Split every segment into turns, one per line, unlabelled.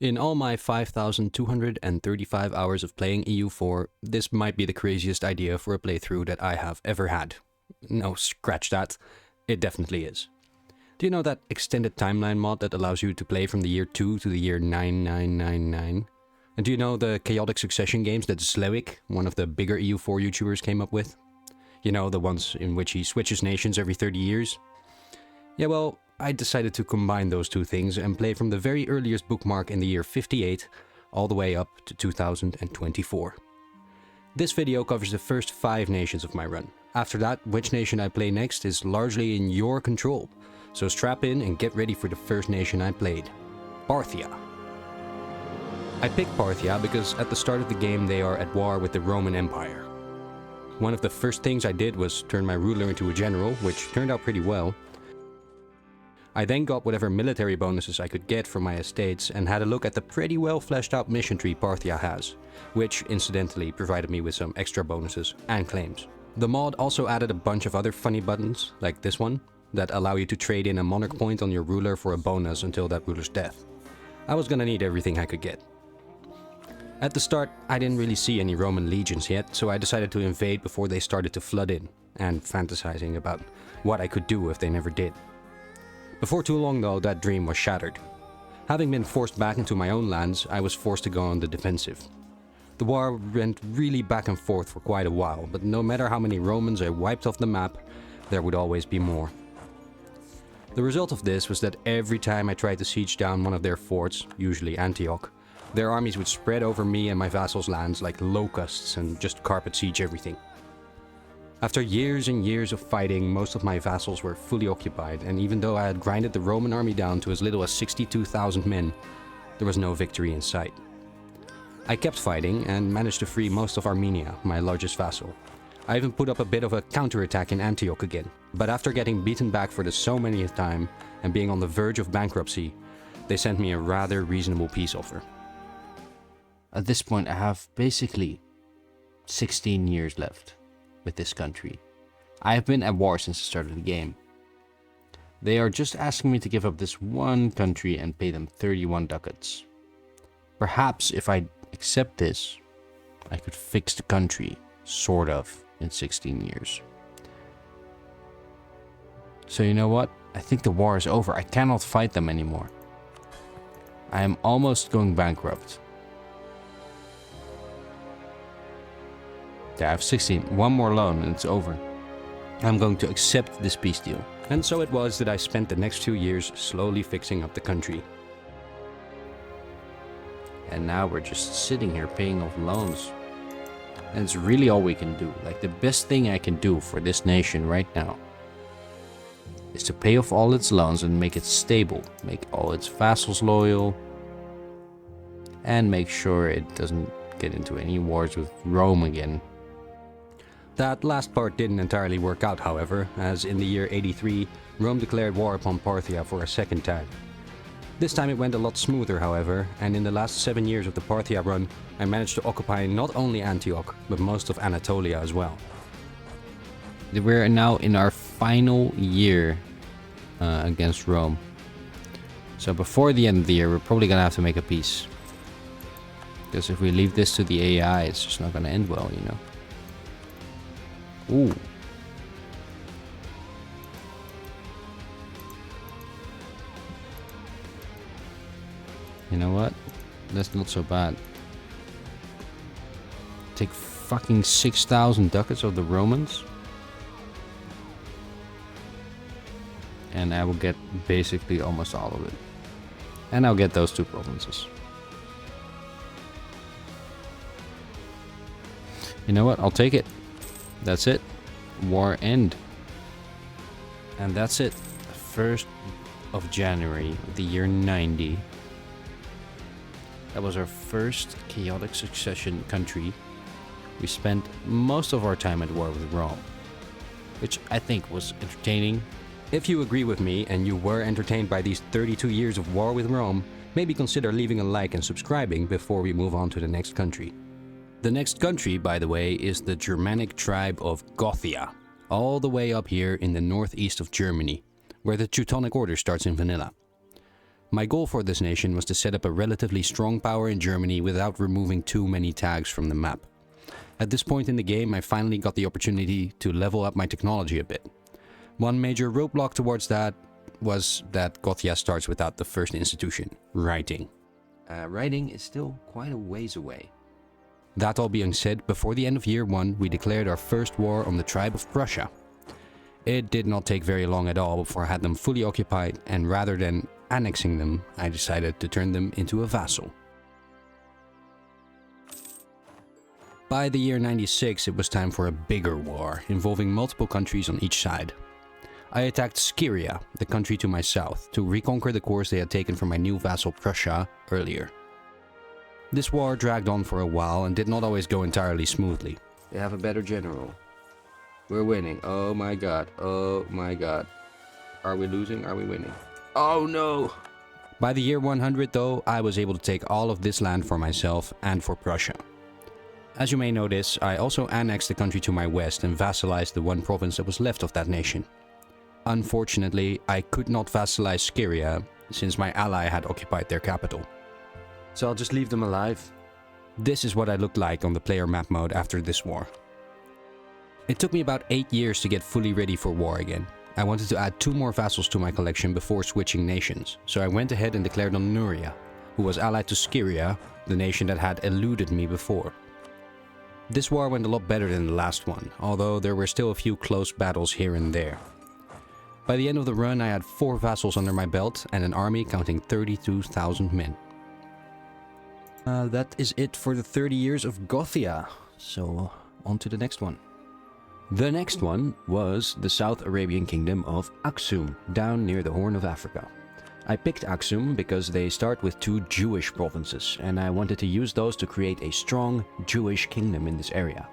In all my 5,235 hours of playing EU4, this might be the craziest idea for a playthrough that I have ever had. No, scratch that. It definitely is. Do you know that extended timeline mod that allows you to play from the year 2 to the year 9999? And do you know the chaotic succession games that Zlewikk, one of the bigger EU4 YouTubers, came up with? You know, the ones in which he switches nations every 30 years? Yeah, well, I decided to combine those two things and play from the very earliest bookmark in the year 58 all the way up to 2024. This video covers the first 5 nations of my run. After that, which nation I play next is largely in your control, so strap in and get ready for the first nation I played, Parthia. I picked Parthia because at the start of the game they are at war with the Roman Empire. One of the first things I did was turn my ruler into a general, which turned out pretty well. I then got whatever military bonuses I could get from my estates and had a look at the pretty well fleshed out mission tree Parthia has, which incidentally provided me with some extra bonuses and claims. The mod also added a bunch of other funny buttons, like this one, that allow you to trade in a monarch point on your ruler for a bonus until that ruler's death. I was gonna need everything I could get. At the start, I didn't really see any Roman legions yet, so I decided to invade before they started to flood in, and fantasizing about what I could do if they never did. Before too long though, that dream was shattered. Having been forced back into my own lands, I was forced to go on the defensive. The war went really back and forth for quite a while, but no matter how many Romans I wiped off the map, there would always be more. The result of this was that every time I tried to siege down one of their forts, usually Antioch, their armies would spread over me and my vassals' lands like locusts and just carpet siege everything. After years and years of fighting, most of my vassals were fully occupied, and even though I had grinded the Roman army down to as little as 62,000 men, there was no victory in sight. I kept fighting and managed to free most of Armenia, my largest vassal. I even put up a bit of a counterattack in Antioch again, but after getting beaten back for the so manyth time and being on the verge of bankruptcy, they sent me a rather reasonable peace offer.
At this point, I have basically 16 years left with this country. I have been at war since the start of the game. They are just asking me to give up this one country and pay them 31 ducats. Perhaps if I accept this, I could fix the country, sort of, in 16 years. So you know what? I think the war is over. I cannot fight them anymore. I am almost going bankrupt. I have 16. One more loan and it's over. I'm going to accept this peace deal.
And so it was that I spent the next 2 years slowly fixing up the country.
And now we're just sitting here paying off loans. And it's really all we can do. Like, the best thing I can do for this nation right now is to pay off all its loans and make it stable. Make all its vassals loyal. And make sure it doesn't get into any wars with Rome again.
That last part didn't entirely work out, however, as in the year 83, Rome declared war upon Parthia for a second time. This time it went a lot smoother, however, and in the last 7 years of the Parthia run, I managed to occupy not only Antioch, but most of Anatolia as well.
We're now in our final year against Rome. So before the end of the year, we're probably gonna have to make a peace. Because if we leave this to the AI, it's just not gonna end well, you know. Ooh. You know what? That's not so bad. Take fucking 6,000 ducats of the Romans. And I will get basically almost all of it. And I'll get those 2 provinces. You know what? I'll take it. That's it. War end. And that's it. The 1st of January of the year 90. That was our first chaotic succession country. We spent most of our time at war with Rome, which I think was entertaining.
If you agree with me and you were entertained by these 32 years of war with Rome, maybe consider leaving a like and subscribing before we move on to the next country. The next country, by the way, is the Germanic tribe of Gothia, all the way up here in the northeast of Germany, where the Teutonic Order starts in vanilla. My goal for this nation was to set up a relatively strong power in Germany without removing too many tags from the map. At this point in the game, I finally got the opportunity to level up my technology a bit. One major roadblock towards that was that Gothia starts without the first institution, writing.
Writing is still quite a ways away.
That all being said, before the end of year 1, we declared our first war on the tribe of Prussia. It did not take very long at all before I had them fully occupied, and rather than annexing them, I decided to turn them into a vassal. By the year 96, it was time for a bigger war, involving multiple countries on each side. I attacked Styria, the country to my south, to reconquer the course they had taken from my new vassal Prussia earlier. This war dragged on for a while and did not always go entirely smoothly.
They have a better general. We're winning. Oh my god. Oh my god. Are we losing? Are we winning? Oh no!
By the year 100 though, I was able to take all of this land for myself and for Prussia. As you may notice, I also annexed the country to my west and vassalized the one province that was left of that nation. Unfortunately, I could not vassalize Styria, since my ally had occupied their capital.
So I'll just leave them alive.
This is what I looked like on the player map mode after this war. It took me about 8 years to get fully ready for war again. I wanted to add 2 more vassals to my collection before switching nations, so I went ahead and declared on Nuria, who was allied to Styria, the nation that had eluded me before. This war went a lot better than the last one, although there were still a few close battles here and there. By the end of the run, I had 4 vassals under my belt and an army counting 32,000 men. That is it for the 30 years of Gothia, so on to the next one. The next one was the South Arabian kingdom of Axum, down near the Horn of Africa. I picked Axum because they start with 2 Jewish provinces, and I wanted to use those to create a strong Jewish kingdom in this area.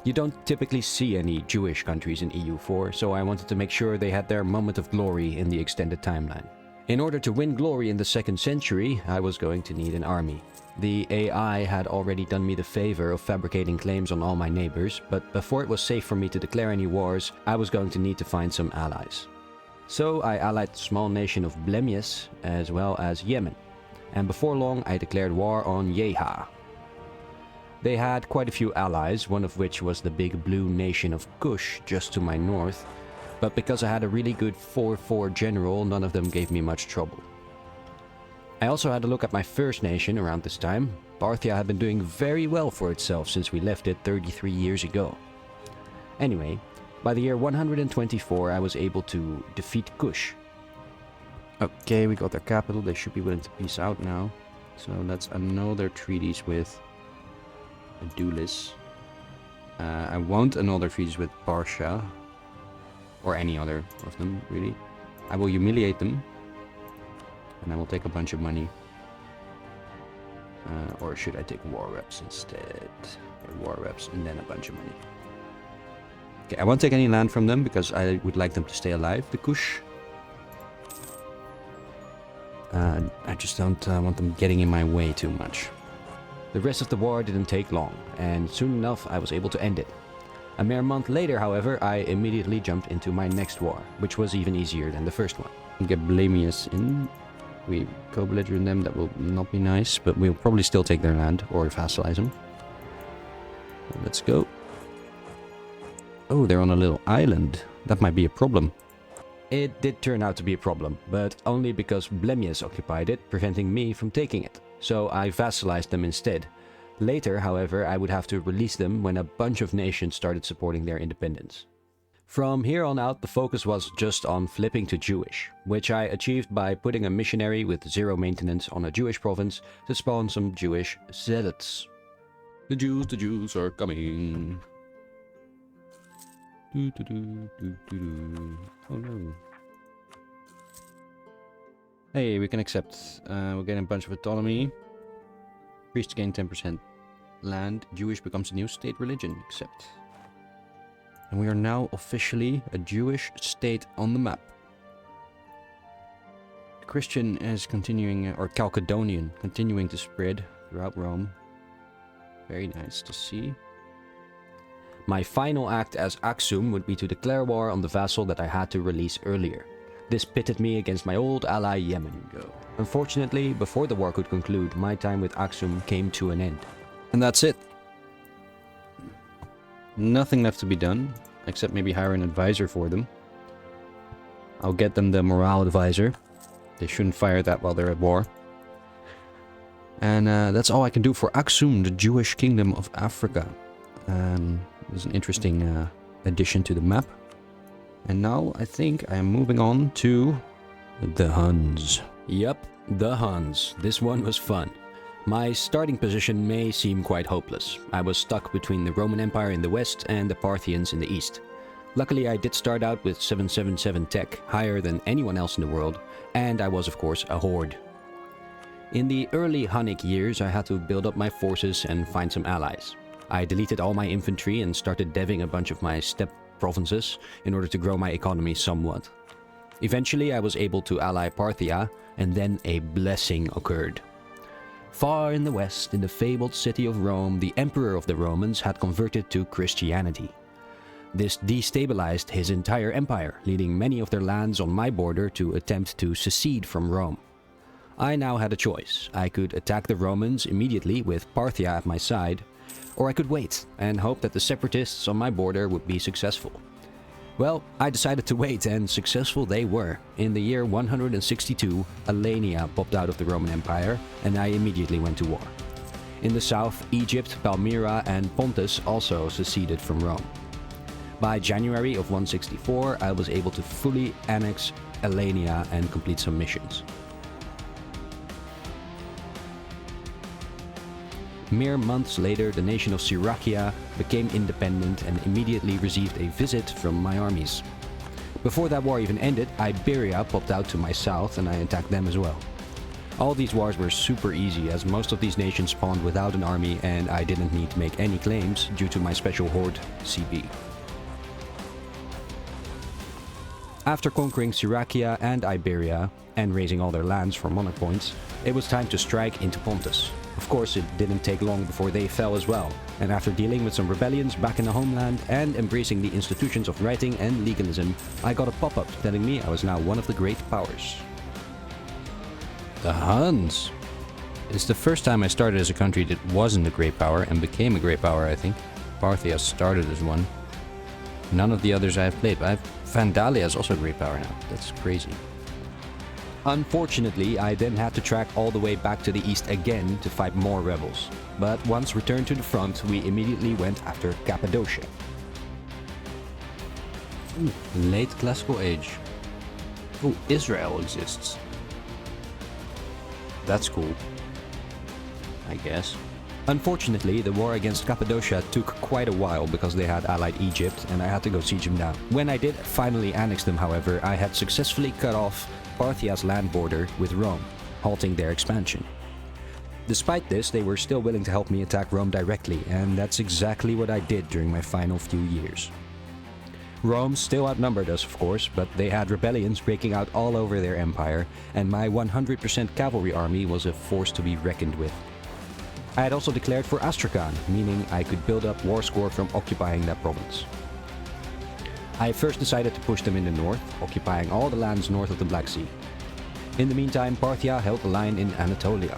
You don't typically see any Jewish countries in EU4, so I wanted to make sure they had their moment of glory in the extended timeline. In order to win glory in the 2nd century, I was going to need an army. The AI had already done me the favor of fabricating claims on all my neighbors, but before it was safe for me to declare any wars, I was going to need to find some allies. So I allied the small nation of Blemyes as well as Yemen, and before long I declared war on Yeha. They had quite a few allies, one of which was the big blue nation of Kush just to my north, but because I had a really good 4-4 general, none of them gave me much trouble. I also had a look at my first nation around this time. Parthia had been doing very well for itself since we left it 33 years ago. Anyway, by the year 124 I was able to defeat Kush. Okay, we got their capital, they should be willing to peace out now. So let's annul their treaties with Adulis. I won't annul their treaties with Parthia, or any other of them, really. I will humiliate them, and I will take a bunch of money. Or should I take war reps instead? War reps and then a bunch of money. Okay, I won't take any land from them because I would like them to stay alive, the Kush. I just don't want them getting in my way too much. The rest of the war didn't take long, and soon enough I was able to end it. A mere month later, however, I immediately jumped into my next war, which was even easier than the first one. Get Blamius in. We co-belligerent them, that will not be nice, but we'll probably still take their land or vassalize them. Let's go. Oh, they're on a little island. That might be a problem. It did turn out to be a problem, but only because Blemius occupied it, preventing me from taking it. So I vassalized them instead. Later, however, I would have to release them when a bunch of nations started supporting their independence. From here on out, the focus was just on flipping to Jewish, which I achieved by putting a missionary with 0 maintenance on a Jewish province to spawn some Jewish zealots. The Jews are coming. Oh no. Hey, we can accept. We're getting a bunch of autonomy. Priests gain 10% land. Jewish becomes a new state religion. Accept. And we are now officially a Jewish state on the map. Christian is continuing, or Chalcedonian, continuing to spread throughout Rome. Very nice to see. My final act as Axum would be to declare war on the vassal that I had to release earlier. This pitted me against my old ally Yemen. Unfortunately, before the war could conclude, my time with Axum came to an end. And that's it. Nothing left to be done, except maybe hire an advisor for them. I'll get them the morale advisor. They shouldn't fire that while they're at war. And that's all I can do for Axum, the Jewish kingdom of Africa. It's an interesting addition to the map. And now I think I am moving on to the Huns. Yep, the Huns. This one was fun. My starting position may seem quite hopeless. I was stuck between the Roman Empire in the west and the Parthians in the east. Luckily, I did start out with 777 tech, higher than anyone else in the world, and I was of course a horde. In the early Hunnic years, I had to build up my forces and find some allies. I deleted all my infantry and started deving a bunch of my steppe provinces in order to grow my economy somewhat. Eventually, I was able to ally Parthia, and then a blessing occurred. Far in the west, in the fabled city of Rome, the emperor of the Romans had converted to Christianity. This destabilized his entire empire, leading many of their lands on my border to attempt to secede from Rome. I now had a choice. I could attack the Romans immediately with Parthia at my side, or I could wait and hope that the separatists on my border would be successful. Well, I decided to wait, and successful they were. In the year 162, Alania popped out of the Roman Empire, and I immediately went to war. In the south, Egypt, Palmyra, and Pontus also seceded from Rome. By January of 164, I was able to fully annex Alania and complete some missions. Mere months later, the nation of Syrakia became independent and immediately received a visit from my armies. Before that war even ended, Iberia popped out to my south and I attacked them as well. All these wars were super easy, as most of these nations spawned without an army and I didn't need to make any claims due to my special horde CB. After conquering Syrakia and Iberia, and raising all their lands for monarch points, it was time to strike into Pontus. Of course, it didn't take long before they fell as well, and after dealing with some rebellions back in the homeland and embracing the institutions of writing and legalism, I got a pop-up telling me I was now one of the great powers. The Huns! It's the first time I started as a country that wasn't a great power and became a great power, I think. Parthia started as one. None of the others I have played, but Vandalia is also a great power now. That's crazy. Unfortunately, I then had to track all the way back to the east again to fight more rebels. But once returned to the front, we immediately went after Cappadocia.
Ooh, late classical age. Oh, Israel exists. That's cool, I guess.
Unfortunately, the war against Cappadocia took quite a while because they had allied Egypt and I had to go siege them down. When I did finally annex them, however, I had successfully cut off Parthia's land border with Rome, halting their expansion. Despite this, they were still willing to help me attack Rome directly, and that's exactly what I did during my final few years. Rome still outnumbered us, of course, but they had rebellions breaking out all over their empire, and my 100% cavalry army was a force to be reckoned with. I had also declared for Astrakhan, meaning I could build up war score from occupying that province. I first decided to push them in the north, occupying all the lands north of the Black Sea. In the meantime, Parthia held the line in Anatolia.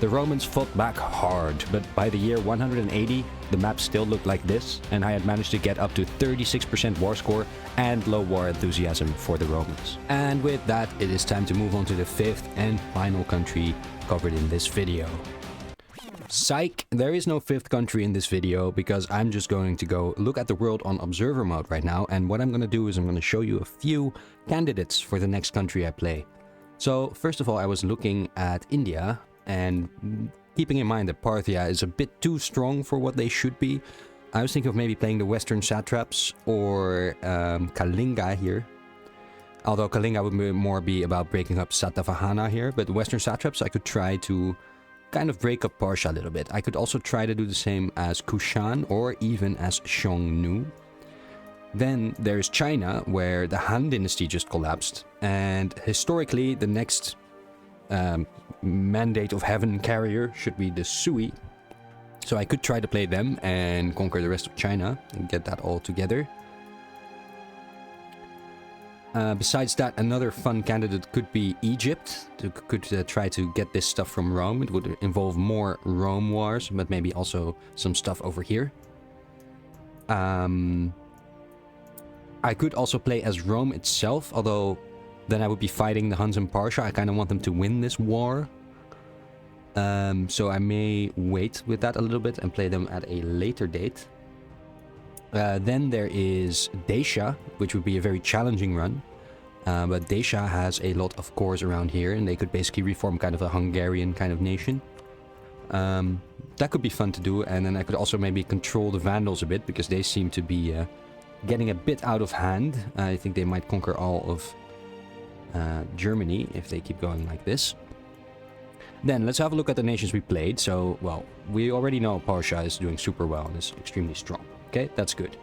The Romans fought back hard, but by the year 180, the map still looked like this, and I had managed to get up to 36% war score and low war enthusiasm for the Romans. And with that, it is time to move on to the fifth and final country covered in this video. Psych! There is no fifth country in this video because I'm just going to go look at the world on observer mode right now, and what I'm going to do is I'm going to show you a few candidates for the next country I play. So first of all, I was looking at India, and keeping in mind that Parthia is a bit too strong for what they should be, I was thinking of maybe playing the Western Satraps or Kalinga here. Although Kalinga would more be about breaking up Satavahana here, but the Western Satraps I could try to kind of break up Parsha a little bit. I could also try to do the same as Kushan or even as Xiongnu. Then there's China, where the Han dynasty just collapsed, and historically the next mandate of heaven carrier should be the Sui. So I could try to play them and conquer the rest of China and get that all together. Besides that, another fun candidate could be Egypt. Could try to get this stuff from Rome. It would involve more Rome wars, but maybe also some stuff over here. I could also play as Rome itself, although then I would be fighting the Huns and Parthia. I kind of want them to win this war. So I may wait with that a little bit and play them at a later date. Then there is Dacia, which would be a very challenging run. But Dacia has a lot of cores around here, and they could basically reform kind of a Hungarian kind of nation. That could be fun to do, and then I could also maybe control the Vandals a bit, because they seem to be getting a bit out of hand. I think they might conquer all of Germany if they keep going like this. Then let's have a look at the nations we played. So, well, we already know Parthia is doing super well and is extremely strong. Okay, that's good.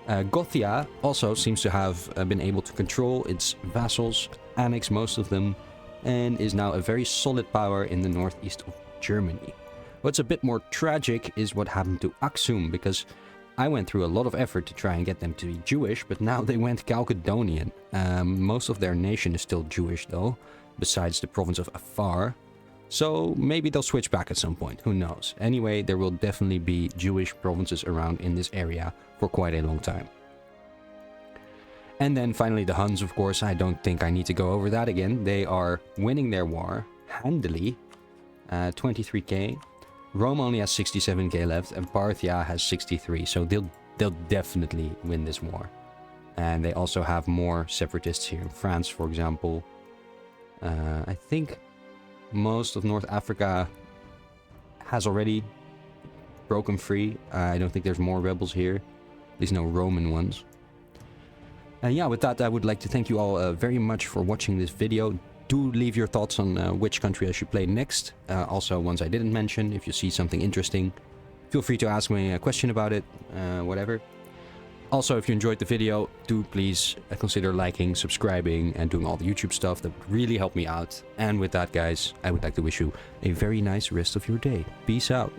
Gothia also seems to have been able to control its vassals, annex most of them, and is now a very solid power in the northeast of Germany. What's a bit more tragic is what happened to Axum, because I went through a lot of effort to try and get them to be Jewish, but now they went Chalcedonian. Most of their nation is still Jewish though, besides the province of Afar. So maybe they'll switch back at some point, who knows. Anyway, there will definitely be Jewish provinces around in this area for quite a long time. And then finally the Huns, of course. I don't think I need to go over that again. They are winning their war handily. 23k. Rome only has 67k left, and Parthia has 63, so they'll definitely win this war. And they also have more separatists here in France, for example. I think most of North Africa has already broken free. I don't think there's more rebels here, at least no Roman ones. And yeah, with that, I would like to thank you all very much for watching this video. Do leave your thoughts on which country I should play next. Also, ones I didn't mention. If you see something interesting, feel free to ask me a question about it, whatever. Also, if you enjoyed the video, do please consider liking, subscribing, and doing all the YouTube stuff. That would really help me out. And with that, guys, I would like to wish you a very nice rest of your day. Peace out.